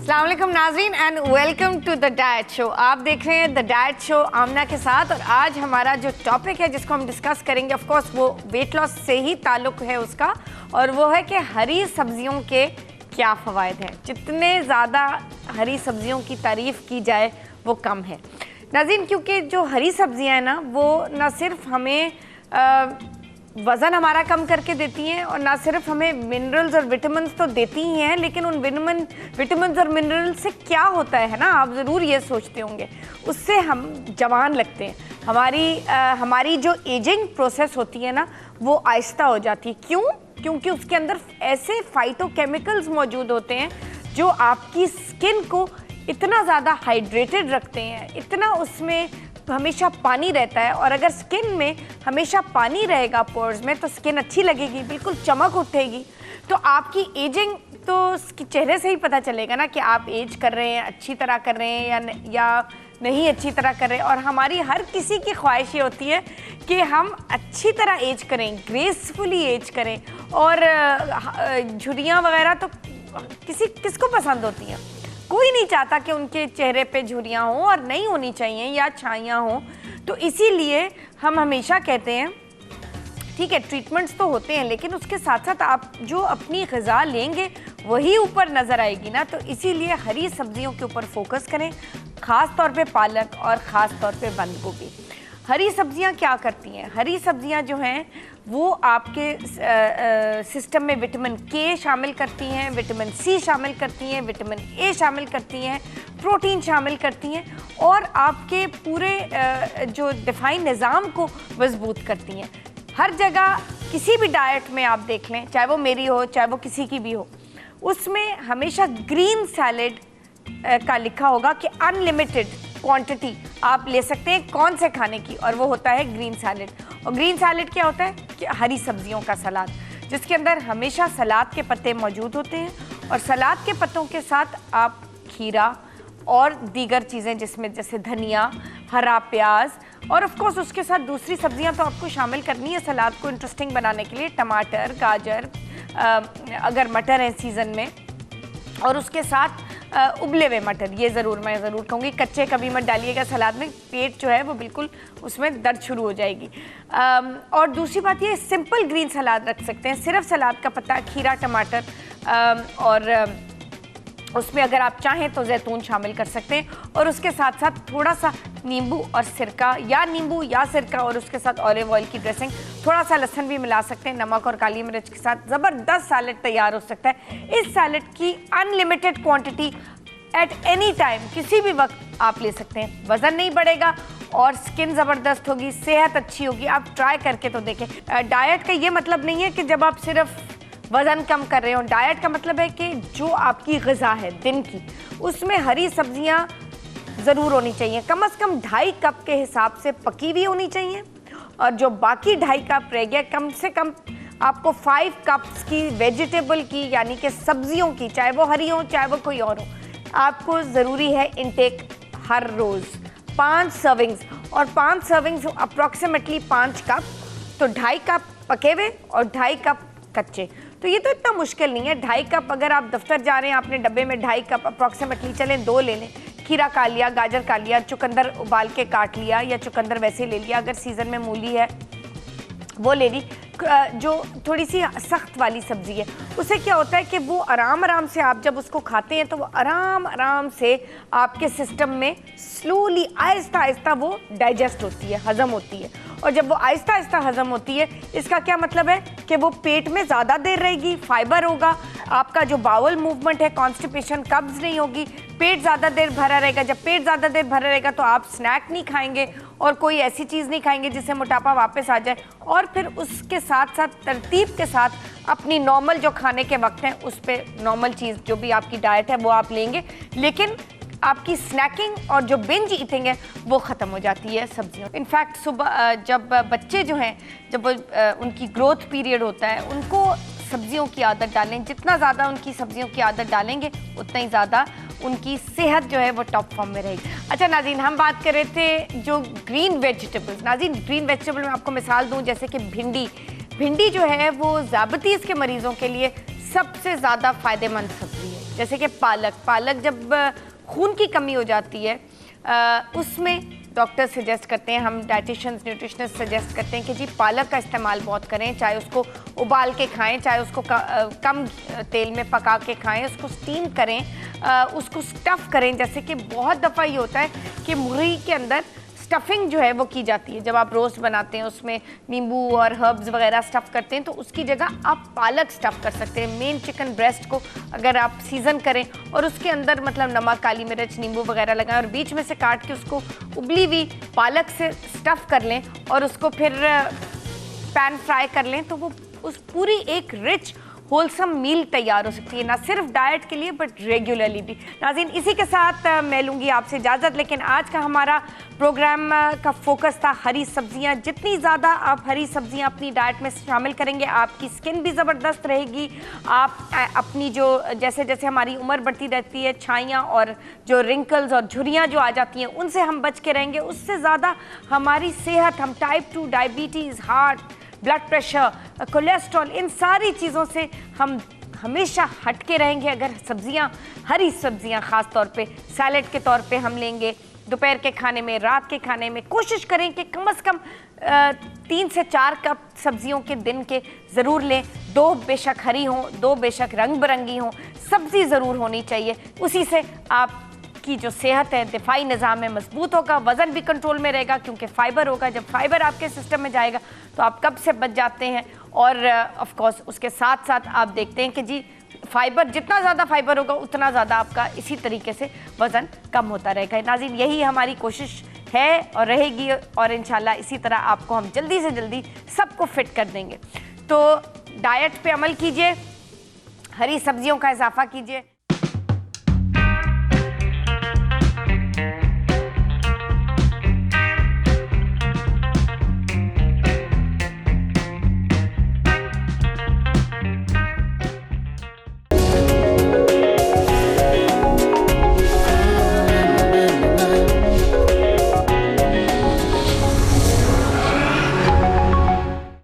अस्सलाम वालेकुम नाज़रीन and welcome to the diet show. आप देख रहे हैं द डाइट शो आमना के साथ, और आज हमारा जो टॉपिक है जिसको हम डिस्कस करेंगे, ऑफ कोर्स वो वेट लॉस से ही ताल्लुक़ है उसका, और वो है कि हरी सब्जियों के क्या फ़वाइद हैं। जितने ज़्यादा हरी सब्जियों की तारीफ़ की जाए वो कम है नाज़रीन, क्योंकि जो हरी सब्जियां हैं ना वो ना सिर्फ हमें वज़न हमारा कम करके देती हैं, और ना सिर्फ हमें मिनरल्स और विटामिन्स तो देती ही हैं, लेकिन उन विटामिन्स और मिनरल्स से क्या होता है ना, आप ज़रूर ये सोचते होंगे, उससे हम जवान लगते हैं। हमारी जो एजिंग प्रोसेस होती है ना वो आहिस्ता हो जाती है। क्यों? क्योंकि उसके अंदर ऐसे फाइटोकेमिकल्स मौजूद होते हैं जो आपकी स्किन को इतना ज़्यादा हाइड्रेटेड रखते हैं, इतना उसमें हमेशा पानी रहता है, और अगर स्किन में हमेशा पानी रहेगा पोर्स में तो स्किन अच्छी लगेगी, बिल्कुल चमक उठेगी। तो आपकी एजिंग तो उसके चेहरे से ही पता चलेगा ना कि आप एज कर रहे हैं, अच्छी तरह कर रहे हैं या नहीं अच्छी तरह कर रहे हैं। और हमारी हर किसी की ख्वाहिश ये होती है कि हम अच्छी तरह एज करें, ग्रेसफुली एज करें, और झुर्रियाँ वगैरह तो किसको पसंद होती हैं? कोई नहीं चाहता कि उनके चेहरे पे झुर्रियाँ हों, और नहीं होनी चाहिए, या छाइयाँ हों। तो इसीलिए हम हमेशा कहते हैं ठीक है ट्रीटमेंट्स तो होते हैं, लेकिन उसके साथ साथ आप जो अपनी ग़िज़ा लेंगे वही ऊपर नज़र आएगी ना। तो इसीलिए हरी सब्जियों के ऊपर फोकस करें, ख़ास तौर पे पालक और ख़ास तौर पे बंद गोभी। हरी सब्जियां क्या करती हैं? हरी सब्जियां जो हैं वो आपके सिस्टम में विटामिन के शामिल करती हैं, विटामिन सी शामिल करती हैं, विटामिन ए शामिल करती हैं, प्रोटीन शामिल करती हैं, और आपके पूरे जो डिफाइन निज़ाम को मजबूत करती हैं। हर जगह किसी भी डाइट में आप देख लें, चाहे वो मेरी हो चाहे वो किसी की भी हो, उसमें हमेशा ग्रीन सैलेड का लिखा होगा कि अनलिमिटेड क्वांटिटी आप ले सकते हैं कौन से खाने की, और वो होता है ग्रीन सैलेड। और ग्रीन सैलेड क्या होता है कि हरी सब्जियों का सलाद, जिसके अंदर हमेशा सलाद के पत्ते मौजूद होते हैं, और सलाद के पत्तों के साथ आप खीरा और दीगर चीज़ें जिसमें जैसे धनिया, हरा प्याज, और ऑफ कोर्स उसके साथ दूसरी सब्जियां तो आपको शामिल करनी है सलाद को इंटरेस्टिंग बनाने के लिए, टमाटर, गाजर, अगर मटर है सीज़न में, और उसके साथ उबले हुए मटर। मैं ज़रूर कहूँगी कच्चे कभी मत डालिएगा सलाद में, पेट जो है वो बिल्कुल उसमें दर्द शुरू हो जाएगी। और दूसरी बात ये, सिंपल ग्रीन सलाद रख सकते हैं, सिर्फ सलाद का पत्ता, खीरा, टमाटर, और उसमें अगर आप चाहें तो जैतून शामिल कर सकते हैं, और उसके साथ साथ थोड़ा सा नींबू और सिरका, या नींबू या सिरका, और उसके साथ ऑलिव ऑयल की ड्रेसिंग, थोड़ा सा लहसुन भी मिला सकते हैं, नमक और काली मिर्च के साथ ज़बरदस्त सैलेड तैयार हो सकता है। इस सैलेड की unlimited quantity at any time, किसी भी वक्त आप ले सकते हैं। वज़न नहीं बढ़ेगा और स्किन ज़बरदस्त होगी, सेहत अच्छी होगी। आप ट्राई करके तो देखें। डाइट का ये मतलब नहीं है कि जब आप सिर्फ वज़न कम कर रहे हो। डाइट का मतलब है कि जो आपकी ग़िज़ा है दिन की, उसमें हरी सब्जियां ज़रूर होनी चाहिए, कम से कम 2.5 कप के हिसाब से पकी हुई होनी चाहिए, और जो बाकी 2.5 कप रह गया, कम से कम आपको 5 कप्स की वेजिटेबल की, यानी कि सब्जियों की, चाहे वो हरी हो चाहे वो कोई और हो, आपको ज़रूरी है इनटेक हर रोज़ 5 सर्विंग्स, और 5 सर्विंग्स अप्रॉक्सीमेटली 5 कप, तो 2.5 कप पके हुए और 2.5 कप कच्चे। तो ये तो इतना मुश्किल नहीं है। 2.5 कप, अगर आप दफ्तर जा रहे हैं आपने डब्बे में 2.5 कप अप्रॉक्सीमेटली, चलें 2 ले लें, खीरा काट लिया, गाजर काट लिया, चुकंदर उबाल के काट लिया, या चुकंदर वैसे ले लिया, अगर सीज़न में मूली है वो ले ली। जो थोड़ी सी सख्त वाली सब्ज़ी है, उससे क्या होता है कि वो आराम से आप जब उसको खाते हैं तो वो आराम से आपके सिस्टम में स्लोली आहिस्ता वो डाइजेस्ट होती है, हज़म होती है। और जब वो आहिस्ता हज़म होती है, इसका क्या मतलब है कि वो पेट में ज़्यादा देर रहेगी, फाइबर होगा, आपका जो बाउल मूवमेंट है, कॉन्स्टिपेशन, कब्ज़ नहीं होगी, पेट ज़्यादा देर भरा रहेगा। जब पेट ज़्यादा देर भरा रहेगा तो आप स्नैक नहीं खाएंगे, और कोई ऐसी चीज़ नहीं खाएंगे जिससे मोटापा वापस आ जाए, और फिर उसके साथ साथ तरतीब के साथ अपनी नॉर्मल जो खाने के वक्त हैं उस पर नॉर्मल चीज़ जो भी आपकी डाइट है वो आप लेंगे, लेकिन आपकी स्नैकिंग और जो बिंज ईटिंग है वो ख़त्म हो जाती है सब्जियों। इनफैक्ट सुबह जब बच्चे जो हैं, जब उनकी ग्रोथ पीरियड होता है, उनको सब्जियों की आदत डालें। जितना ज़्यादा उनकी सब्जियों की आदत डालेंगे उतना ही ज़्यादा उनकी सेहत जो है वो टॉप फॉर्म में रहेगी। अच्छा नाज़रीन, हम बात कर रहे थे जो ग्रीन वेजिटेबल्स। नाज़रीन, ग्रीन वेजिटेबल में आपको मिसाल दूँ, जैसे कि भिंडी जो है वो ज़ाबतीज़ के मरीज़ों के लिए सबसे ज़्यादा फ़ायदेमंद सब्ज़ी है। जैसे कि पालक जब खून की कमी हो जाती है उसमें डॉक्टर सजेस्ट करते हैं, हम डाइटिशियंस न्यूट्रिशनिस्ट सजेस्ट करते हैं कि जी पालक का इस्तेमाल बहुत करें, चाहे उसको उबाल के खाएं, चाहे उसको कम तेल में पका के खाएं, उसको स्टीम करें, उसको स्टफ़ करें। जैसे कि बहुत दफ़ा ये होता है कि मुर्गी के अंदर स्टफिंग जो है वो की जाती है, जब आप रोस्ट बनाते हैं उसमें नींबू और हर्ब्स वगैरह स्टफ़ करते हैं, तो उसकी जगह आप पालक स्टफ़ कर सकते हैं। मेन चिकन ब्रेस्ट को अगर आप सीज़न करें और उसके अंदर मतलब नमक, काली मिर्च, नींबू वगैरह लगाएं और बीच में से काट के उसको उबली हुई पालक से स्टफ़ कर लें और उसको फिर पैन फ्राई कर लें, तो वो उस पूरी एक रिच होलसम मील तैयार हो सकती है, ना सिर्फ डाइट के लिए बट रेगुलरली भी। नाज़रीन, इसी के साथ मैं लूँगी आपसे इजाज़त, लेकिन आज का हमारा प्रोग्राम का फोकस था हरी सब्जियां। जितनी ज़्यादा आप हरी सब्जियां अपनी डाइट में शामिल करेंगे, आपकी स्किन भी ज़बरदस्त रहेगी। आप अपनी जो जैसे जैसे हमारी उम्र बढ़ती रहती है, छाइयाँ और जो रिंकल्स और झुर्रियाँ जो आ जाती हैं, उनसे हम बच के रहेंगे। उससे ज़्यादा हमारी सेहत, हम type 2 diabetes, heart, blood pressure, cholesterol, इन सारी चीज़ों से हम हमेशा हट के रहेंगे अगर सब्जियां, हरी सब्जियां ख़ास तौर पे सैलेड के तौर पे हम लेंगे। दोपहर के खाने में, रात के खाने में कोशिश करें कि कम से कम 3 से 4 कप सब्जियों के दिन के ज़रूर लें। 2 बेशक हरी हों, 2 बेशक रंग बिरंगी हों, सब्ज़ी ज़रूर होनी चाहिए। उसी से आप की जो सेहत है, दिफाई निज़ाम में मजबूत होगा, वज़न भी कंट्रोल में रहेगा क्योंकि फाइबर होगा। जब फाइबर आपके सिस्टम में जाएगा तो आप कब से बच जाते हैं। और ऑफ कोर्स उसके साथ साथ आप देखते हैं कि जी फाइबर, जितना ज़्यादा फाइबर होगा उतना ज़्यादा आपका इसी तरीके से वज़न कम होता रहेगा। नाज़रीन, यही हमारी कोशिश है और रहेगी, और इंशाल्लाह इसी तरह आपको हम जल्दी से जल्दी सबको फिट कर देंगे। तो डाइट पे अमल कीजिए, हरी सब्जियों का इजाफा कीजिए।